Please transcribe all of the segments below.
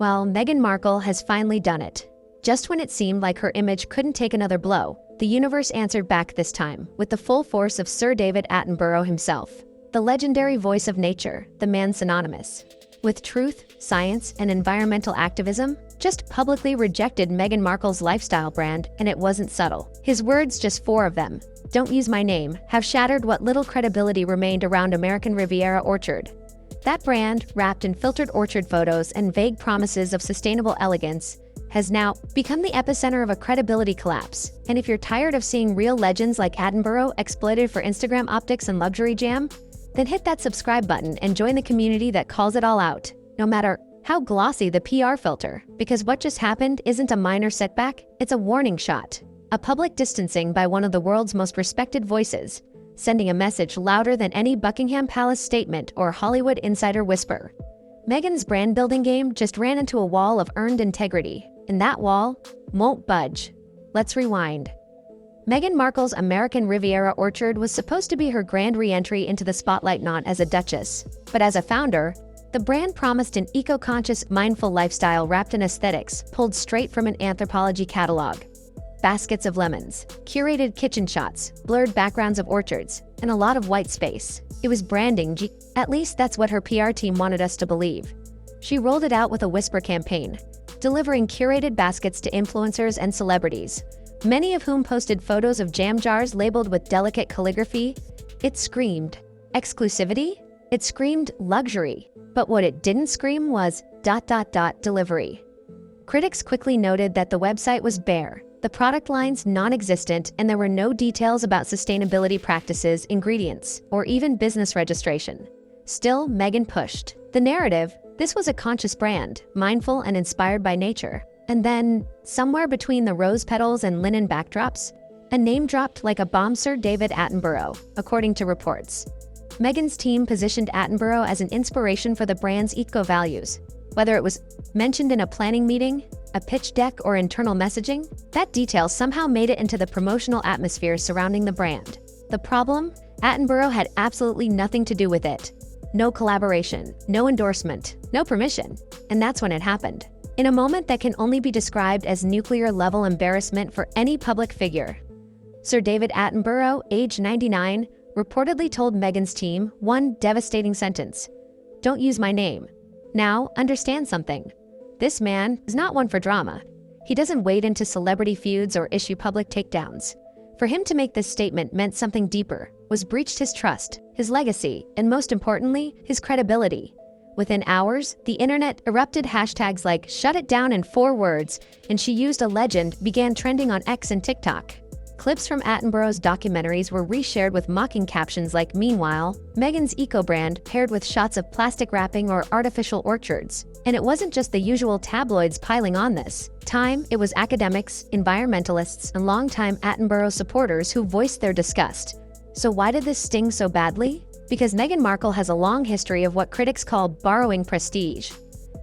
Well, Meghan Markle has finally done it. Just when it seemed like her image couldn't take another blow, the universe answered back this time, with the full force of Sir David Attenborough himself, the legendary voice of nature, the man synonymous with truth, science, and environmental activism, just publicly rejected Meghan Markle's lifestyle brand, and it wasn't subtle. His words, just four of them, "Don't use my name," have shattered what little credibility remained around American Riviera orchard. That brand, wrapped in filtered orchard photos and vague promises of sustainable elegance, has now become the epicenter of a credibility collapse. And if you're tired of seeing real legends like Attenborough exploited for Instagram optics and luxury jam, then hit that subscribe button and join the community that calls it all out, no matter how glossy the PR filter, because what just happened isn't a minor setback, it's a warning shot. A public distancing by one of the world's most respected voices, sending a message louder than any Buckingham Palace statement or Hollywood insider whisper. Meghan's brand-building game just ran into a wall of earned integrity, and that wall won't budge. Let's rewind. Meghan Markle's American Riviera orchard was supposed to be her grand re-entry into the spotlight, not as a duchess, but as a founder. The brand promised an eco-conscious, mindful lifestyle wrapped in aesthetics pulled straight from an Anthropologie catalog. Baskets of lemons, curated kitchen shots, blurred backgrounds of orchards, and a lot of white space. It was branding, at least that's what her PR team wanted us to believe. She rolled it out with a whisper campaign, delivering curated baskets to influencers and celebrities, many of whom posted photos of jam jars labeled with delicate calligraphy. It screamed exclusivity. It screamed luxury. But what it didn't scream was ... delivery. Critics quickly noted that the website was bare, the product lines non-existent, and there were no details about sustainability practices, ingredients, or even business registration. Still, Meghan pushed the narrative. This was a conscious brand, mindful and inspired by nature. And then, somewhere between the rose petals and linen backdrops, a name dropped like a bomb: Sir David Attenborough, according to reports. Meghan's team positioned Attenborough as an inspiration for the brand's eco-values. Whether it was mentioned in a planning meeting, a pitch deck, or internal messaging, that detail somehow made it into the promotional atmosphere surrounding the brand. The problem? Attenborough had absolutely nothing to do with it. No collaboration, no endorsement, no permission. And that's when it happened. In a moment that can only be described as nuclear-level embarrassment for any public figure. Sir David Attenborough, age 99, reportedly told Meghan's team one devastating sentence: "Don't use my name." Now, understand something. This man is not one for drama. He doesn't wade into celebrity feuds or issue public takedowns. For him to make this statement meant something deeper, was breached his trust, his legacy, and most importantly, his credibility. Within hours, the internet erupted hashtags like "shut it down" in 4 words, and "she used a legend" began trending on X and TikTok. Clips from Attenborough's documentaries were reshared with mocking captions like "Meanwhile, Meghan's eco-brand paired with shots of plastic wrapping or artificial orchards." And it wasn't just the usual tabloids piling on this time, it was academics, environmentalists, and longtime Attenborough supporters who voiced their disgust. So why did this sting so badly? Because Meghan Markle has a long history of what critics call borrowing prestige.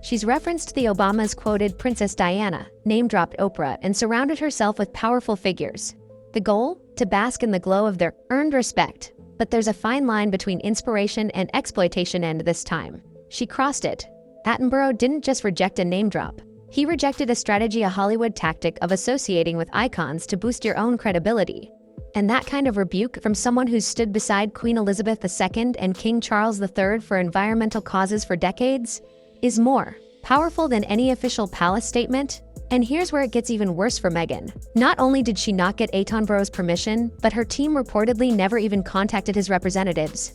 She's referenced the Obamas, quoted Princess Diana, name-dropped Oprah, and surrounded herself with powerful figures. The goal? To bask in the glow of their earned respect. But there's a fine line between inspiration and exploitation, and this time she crossed it. Attenborough didn't just reject a name drop. He rejected a strategy, a Hollywood tactic of associating with icons to boost your own credibility. And that kind of rebuke from someone who's stood beside Queen Elizabeth II and King Charles III for environmental causes for decades is more powerful than any official palace statement. And here's where it gets even worse for Meghan. Not only did she not get Attenborough's permission, but her team reportedly never even contacted his representatives.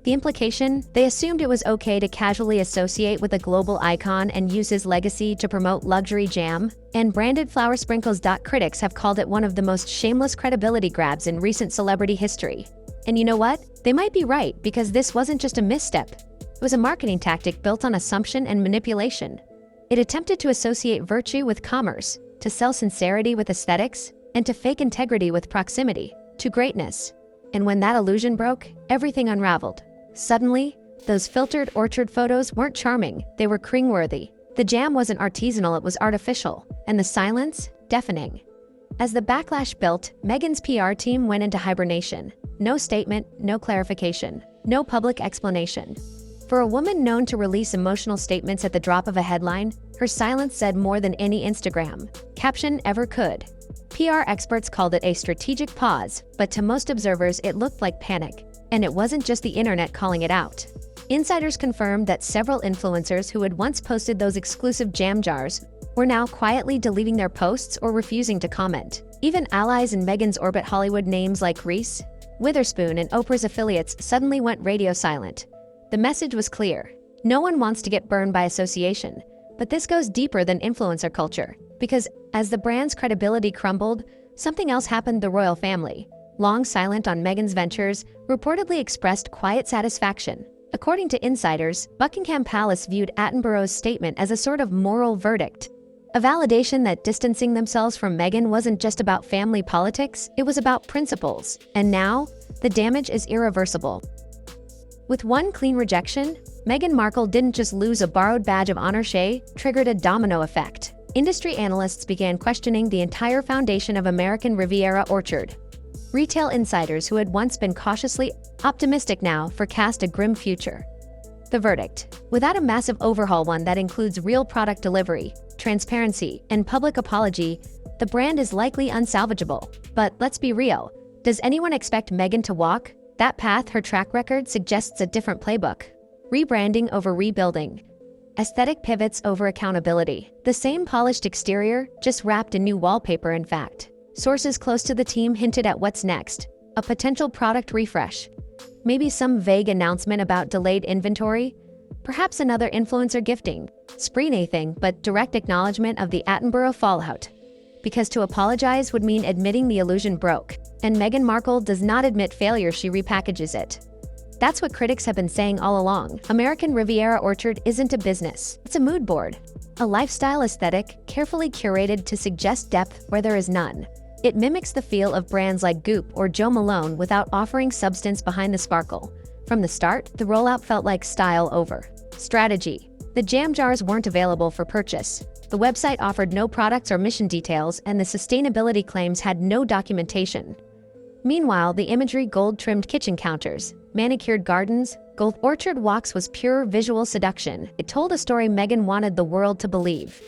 The implication? They assumed it was okay to casually associate with a global icon and use his legacy to promote luxury jam and branded flower sprinkles. Critics have called it one of the most shameless credibility grabs in recent celebrity history. And you know what? They might be right, because this wasn't just a misstep. It was a marketing tactic built on assumption and manipulation. It attempted to associate virtue with commerce, to sell sincerity with aesthetics, and to fake integrity with proximity to greatness. And when that illusion broke, everything unraveled. Suddenly, those filtered orchard photos weren't charming, they were cringeworthy. The jam wasn't artisanal, it was artificial. And the silence? Deafening. As the backlash built, Meghan's PR team went into hibernation. No statement, no clarification, no public explanation. For a woman known to release emotional statements at the drop of a headline, her silence said more than any Instagram caption ever could. PR experts called it a strategic pause, but to most observers it looked like panic. And it wasn't just the internet calling it out. Insiders confirmed that several influencers who had once posted those exclusive jam jars were now quietly deleting their posts or refusing to comment. Even allies in Meghan's orbit Hollywood names like Reese Witherspoon and Oprah's affiliates suddenly went radio silent. The message was clear. No one wants to get burned by association. But this goes deeper than influencer culture. Because as the brand's credibility crumbled, something else happened. The royal family, long silent on Meghan's ventures, reportedly expressed quiet satisfaction. According to insiders, Buckingham Palace viewed Attenborough's statement as a sort of moral verdict. A validation that distancing themselves from Meghan wasn't just about family politics, it was about principles. And now, the damage is irreversible. With one clean rejection, Meghan Markle didn't just lose a borrowed badge of honor, she triggered a domino effect. Industry analysts began questioning the entire foundation of American Riviera orchard. Retail insiders who had once been cautiously optimistic now forecast a grim future. The verdict: without a massive overhaul, one that includes real product delivery, transparency, and public apology, the brand is likely unsalvageable. But let's be real, does anyone expect Meghan to walk that path? Her track record suggests a different playbook. Rebranding over rebuilding. Aesthetic pivots over accountability. The same polished exterior, just wrapped in new wallpaper. In fact, sources close to the team hinted at what's next: a potential product refresh. Maybe some vague announcement about delayed inventory. Perhaps another influencer gifting spree, nothing but direct acknowledgement of the Attenborough fallout. Because to apologize would mean admitting the illusion broke. And Meghan Markle does not admit failure, she repackages it. That's what critics have been saying all along. American Riviera Orchard isn't a business, it's a mood board. A lifestyle aesthetic, carefully curated to suggest depth where there is none. It mimics the feel of brands like Goop or Jo Malone without offering substance behind the sparkle. From the start, the rollout felt like style over strategy. The jam jars weren't available for purchase. The website offered no products or mission details, and the sustainability claims had no documentation. Meanwhile, the imagery, gold-trimmed kitchen counters, manicured gardens, gold orchard walks, was pure visual seduction. It told a story Meghan wanted the world to believe.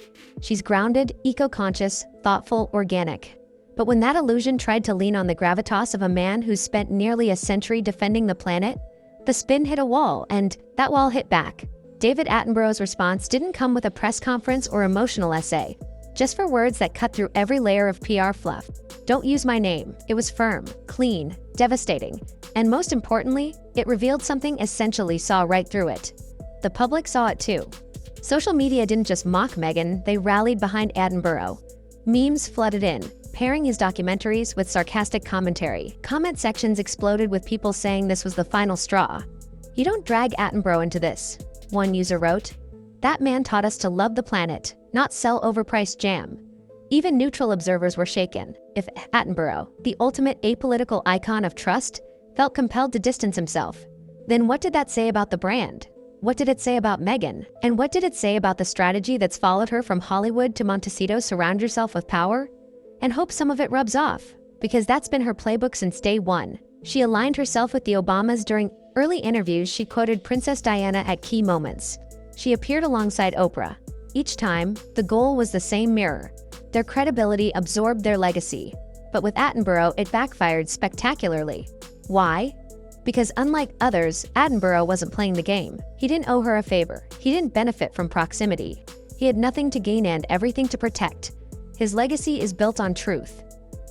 She's grounded, eco-conscious, thoughtful, organic. But when that illusion tried to lean on the gravitas of a man who's spent nearly a century defending the planet, the spin hit a wall, and that wall hit back. David Attenborough's response didn't come with a press conference or emotional essay, just for words that cut through every layer of PR fluff. "Don't use my name." It was firm, clean, devastating, and most importantly, it revealed something essentially saw right through it. The public saw it too. Social media didn't just mock Meghan, they rallied behind Attenborough. Memes flooded in, pairing his documentaries with sarcastic commentary. Comment sections exploded with people saying this was the final straw. "You don't drag Attenborough into this," one user wrote. "That man taught us to love the planet, not sell overpriced jam." Even neutral observers were shaken. If Attenborough, the ultimate apolitical icon of trust, felt compelled to distance himself, then what did that say about the brand? What did it say about Meghan? And what did it say about the strategy that's followed her from Hollywood to Montecito? Surround yourself with power and hope some of it rubs off. Because that's been her playbook since day one. She aligned herself with the Obamas during early interviews. She quoted Princess Diana at key moments. She appeared alongside Oprah. Each time, the goal was the same: mirror. Their credibility absorbed their legacy. But with Attenborough, it backfired spectacularly. Why? Because unlike others, Attenborough wasn't playing the game. He didn't owe her a favor. He didn't benefit from proximity. He had nothing to gain and everything to protect. His legacy is built on truth.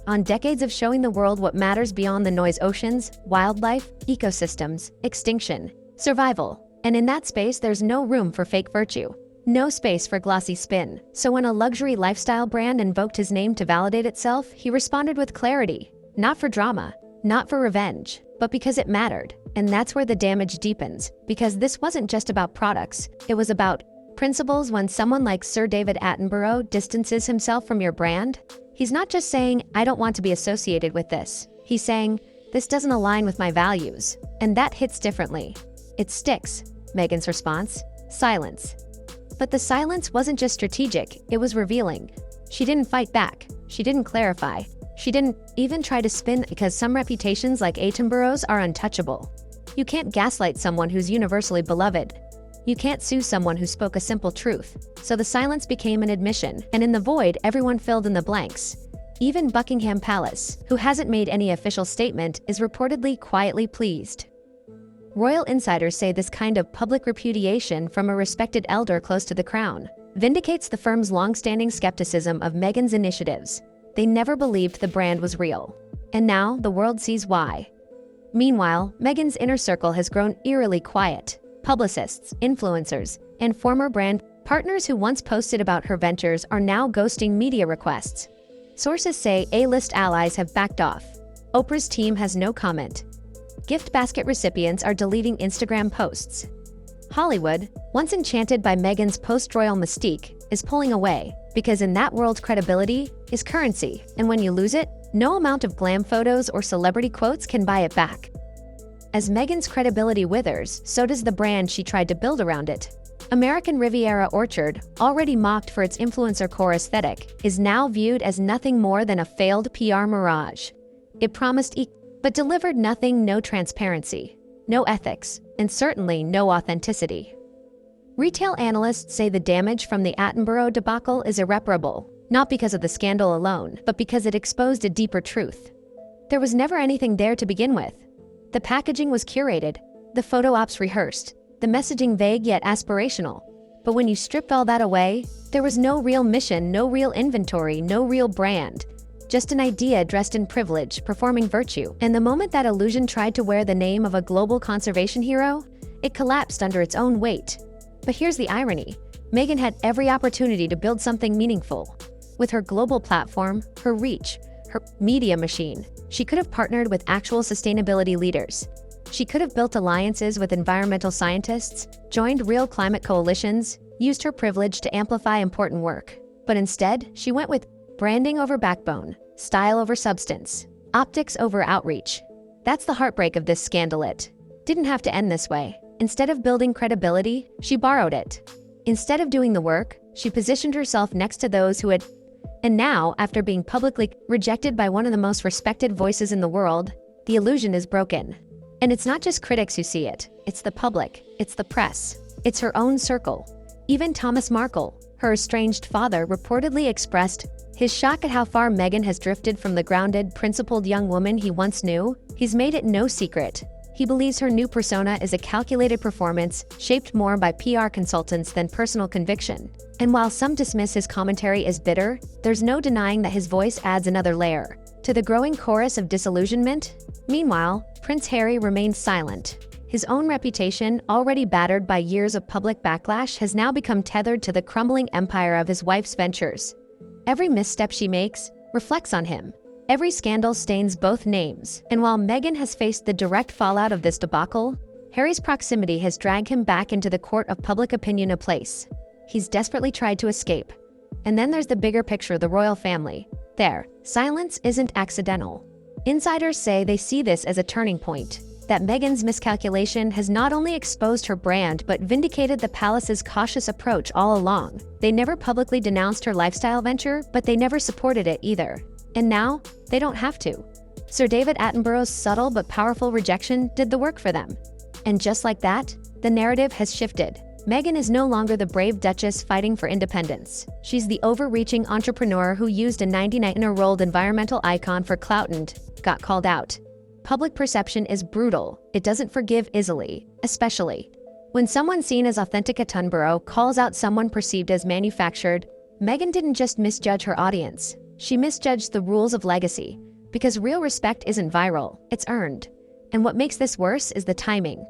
On decades of showing the world what matters beyond the noise: oceans, wildlife, ecosystems, extinction, survival. And in that space, there's no room for fake virtue. No space for glossy spin. So when a luxury lifestyle brand invoked his name to validate itself, he responded with clarity. Not for drama, not for revenge, but because it mattered. And that's where the damage deepens. Because this wasn't just about products, it was about principles. When someone like Sir David Attenborough distances himself from your brand, he's not just saying, "I don't want to be associated with this." He's saying, "This doesn't align with my values." And that hits differently. It sticks. Meghan's response? Silence. But the silence wasn't just strategic, it was revealing. She didn't fight back. She didn't clarify. She didn't even try to spin, because some reputations like Attenborough's are untouchable. You can't gaslight someone who's universally beloved. You can't sue someone who spoke a simple truth. So the silence became an admission, and in the void, everyone filled in the blanks. Even Buckingham Palace, who hasn't made any official statement, is reportedly quietly pleased. Royal insiders say this kind of public repudiation from a respected elder close to the crown vindicates the firm's long-standing skepticism of Meghan's initiatives. They never believed the brand was real. And now the world sees why. Meanwhile, Meghan's inner circle has grown eerily quiet. Publicists, influencers, and former brand partners who once posted about her ventures are now ghosting media requests. Sources say A-list allies have backed off. Oprah's team has no comment. Gift basket recipients are deleting Instagram posts. Hollywood, once enchanted by Meghan's post-royal mystique, is pulling away, because in that world credibility is currency, and when you lose it, no amount of glam photos or celebrity quotes can buy it back. As Meghan's credibility withers, so does the brand she tried to build around it. American Riviera Orchard, already mocked for its influencer core aesthetic, is now viewed as nothing more than a failed PR mirage. It promised but delivered nothing, no transparency, no ethics, and certainly no authenticity. Retail analysts say the damage from the Attenborough debacle is irreparable, not because of the scandal alone, but because it exposed a deeper truth. There was never anything there to begin with. The packaging was curated, the photo ops rehearsed, the messaging vague yet aspirational. But when you stripped all that away, there was no real mission, no real inventory, no real brand. Just an idea dressed in privilege, performing virtue. And the moment that illusion tried to wear the name of a global conservation hero, it collapsed under its own weight. But here's the irony. Meghan had every opportunity to build something meaningful. With her global platform, her reach, her media machine, she could have partnered with actual sustainability leaders. She could have built alliances with environmental scientists, joined real climate coalitions, used her privilege to amplify important work. But instead, she went with branding over backbone, style over substance, optics over outreach. That's the heartbreak of this scandal. It didn't have to end this way. Instead of building credibility, she borrowed it. Instead of doing the work, she positioned herself next to those who had. And now, after being publicly rejected by one of the most respected voices in the world, the illusion is broken. And it's not just critics who see it, it's the public, it's the press, it's her own circle. Even Thomas Markle, her estranged father, reportedly expressed his shock at how far Meghan has drifted from the grounded, principled young woman he once knew. He's made it no secret. He believes her new persona is a calculated performance, shaped more by PR consultants than personal conviction. And while some dismiss his commentary as bitter, there's no denying that his voice adds another layer to the growing chorus of disillusionment. Meanwhile, Prince Harry remains silent. His own reputation, already battered by years of public backlash, has now become tethered to the crumbling empire of his wife's ventures. Every misstep she makes reflects on him. Every scandal stains both names. And while Meghan has faced the direct fallout of this debacle, Harry's proximity has dragged him back into the court of public opinion, a place he's desperately tried to escape. And then there's the bigger picture, the royal family. Their silence isn't accidental. Insiders say they see this as a turning point, that Meghan's miscalculation has not only exposed her brand but vindicated the palace's cautious approach all along. They never publicly denounced her lifestyle venture, but they never supported it either. And now, they don't have to. Sir David Attenborough's subtle but powerful rejection did the work for them. And just like that, the narrative has shifted. Meghan is no longer the brave duchess fighting for independence. She's the overreaching entrepreneur who used a 99-year-old environmental icon for clout and got called out. Public perception is brutal. It doesn't forgive easily, especially when someone seen as authentic Attenborough calls out someone perceived as manufactured. Meghan didn't just misjudge her audience. She misjudged the rules of legacy, because real respect isn't viral, it's earned. And what makes this worse is the timing.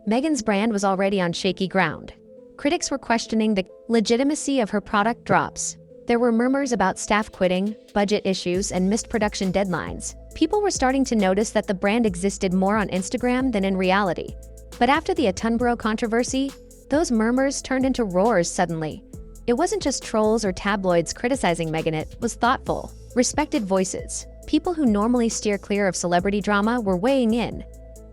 Meghan's brand was already on shaky ground. Critics were questioning the legitimacy of her product drops. There were murmurs about staff quitting, budget issues, and missed production deadlines. People were starting to notice that the brand existed more on Instagram than in reality. But after the Attenborough controversy, those murmurs turned into roars suddenly. It wasn't just trolls or tabloids criticizing Meghan, it was thoughtful, respected voices. People who normally steer clear of celebrity drama were weighing in.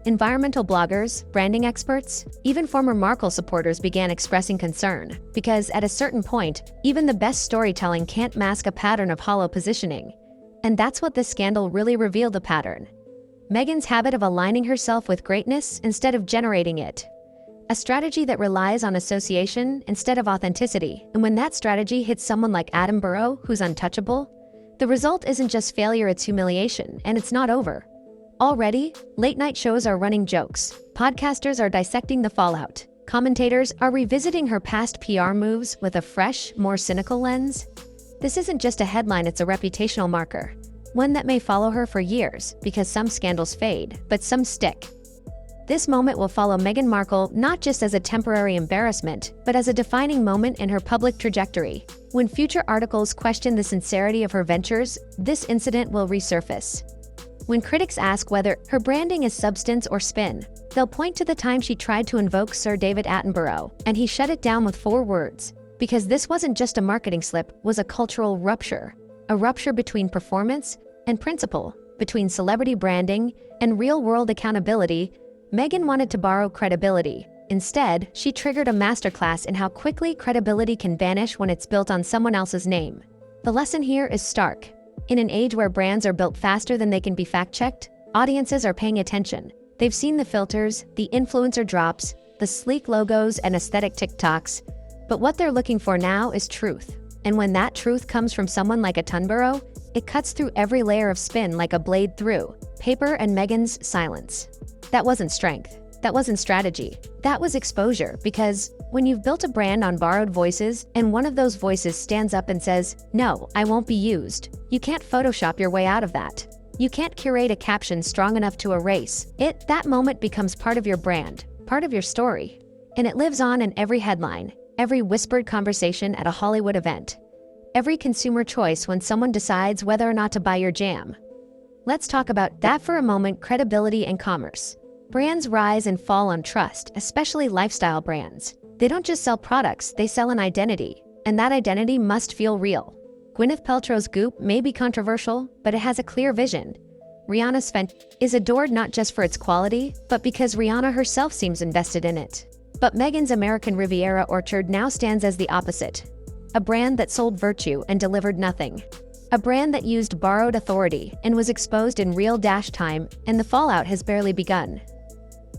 Environmental bloggers, branding experts, even former Markle supporters began expressing concern, because at a certain point, even the best storytelling can't mask a pattern of hollow positioning. And that's what this scandal really revealed, a pattern. Meghan's habit of aligning herself with greatness instead of generating it. A strategy that relies on association instead of authenticity. And when that strategy hits someone like Attenborough, who's untouchable, the result isn't just failure, it's humiliation, and it's not over. Already, late-night shows are running jokes. Podcasters are dissecting the fallout. Commentators are revisiting her past PR moves with a fresh, more cynical lens. This isn't just a headline, it's a reputational marker. One that may follow her for years, because some scandals fade, but some stick. This moment will follow Meghan Markle not just as a temporary embarrassment, but as a defining moment in her public trajectory. When future articles question the sincerity of her ventures, this incident will resurface. When critics ask whether her branding is substance or spin, they'll point to the time she tried to invoke Sir David Attenborough, and he shut it down with 4 words. Because this wasn't just a marketing slip, it was a cultural rupture. A rupture between performance and principle, between celebrity branding and real-world accountability. Meghan wanted to borrow credibility. Instead, she triggered a masterclass in how quickly credibility can vanish when it's built on someone else's name. The lesson here is stark. In an age where brands are built faster than they can be fact-checked, audiences are paying attention. They've seen the filters, the influencer drops, the sleek logos and aesthetic TikToks. But what they're looking for now is truth. And when that truth comes from someone like Attenborough, it cuts through every layer of spin like a blade through paper. And Meghan's silence. That wasn't strength. That wasn't strategy. That was exposure, because when you've built a brand on borrowed voices and one of those voices stands up and says, "No, I won't be used," you can't Photoshop your way out of that. You can't curate a caption strong enough to erase it. That moment becomes part of your brand, part of your story. And it lives on in every headline, every whispered conversation at a Hollywood event, every consumer choice when someone decides whether or not to buy your jam. Let's talk about that for a moment: credibility and commerce. Brands rise and fall on trust, especially lifestyle brands. They don't just sell products, they sell an identity, and that identity must feel real. Gwyneth Paltrow's Goop may be controversial, but it has a clear vision. Rihanna's Fenty is adored not just for its quality, but because Rihanna herself seems invested in it. But Meghan's American Riviera Orchard now stands as the opposite. A brand that sold virtue and delivered nothing. A brand that used borrowed authority and was exposed in real time, and the fallout has barely begun.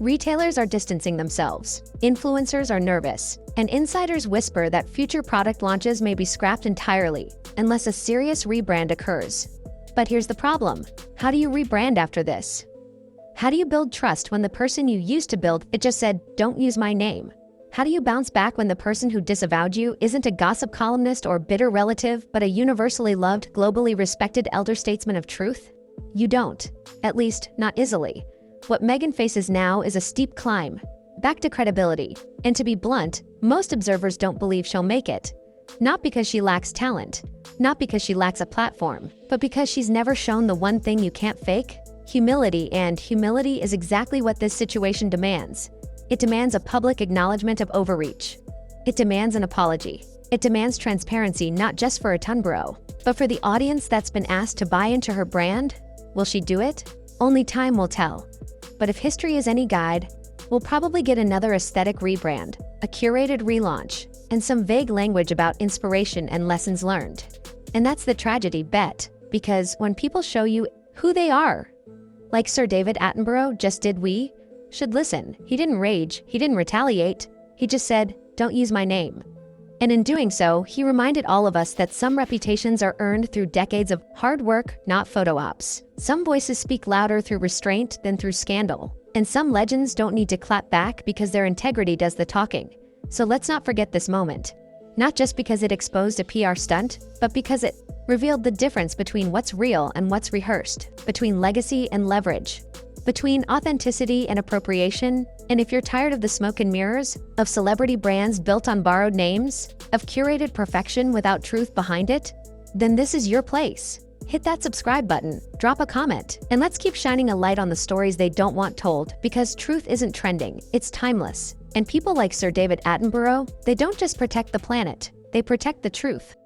Retailers are distancing themselves, influencers are nervous, and insiders whisper that future product launches may be scrapped entirely, unless a serious rebrand occurs. But here's the problem. How do you rebrand after this? How do you build trust when the person you used to build it just said, "Don't use my name"? How do you bounce back when the person who disavowed you isn't a gossip columnist or bitter relative, but a universally loved, globally respected elder statesman of truth? You don't. At least, not easily. What Meghan faces now is a steep climb, back to credibility. And to be blunt, most observers don't believe she'll make it. Not because she lacks talent, not because she lacks a platform, but because she's never shown the one thing you can't fake: humility. And humility is exactly what this situation demands. It demands a public acknowledgement of overreach. It demands an apology. It demands transparency, not just for Attenborough, but for the audience that's been asked to buy into her brand. Will she do it? Only time will tell. But if history is any guide, we'll probably get another aesthetic rebrand, a curated relaunch, and some vague language about inspiration and lessons learned. And that's the tragedy, because when people show you who they are, like Sir David Attenborough just did, we should listen. He didn't rage, he didn't retaliate, he just said, "Don't use my name." And in doing so, he reminded all of us that some reputations are earned through decades of hard work, not photo ops. Some voices speak louder through restraint than through scandal. And some legends don't need to clap back because their integrity does the talking. So let's not forget this moment. Not just because it exposed a PR stunt, but because it revealed the difference between what's real and what's rehearsed, between legacy and leverage, between authenticity and appropriation. And if you're tired of the smoke and mirrors, of celebrity brands built on borrowed names, of curated perfection without truth behind it, then this is your place. Hit that subscribe button, drop a comment, and let's keep shining a light on the stories they don't want told, because truth isn't trending, it's timeless. And people like Sir David Attenborough, they don't just protect the planet, they protect the truth.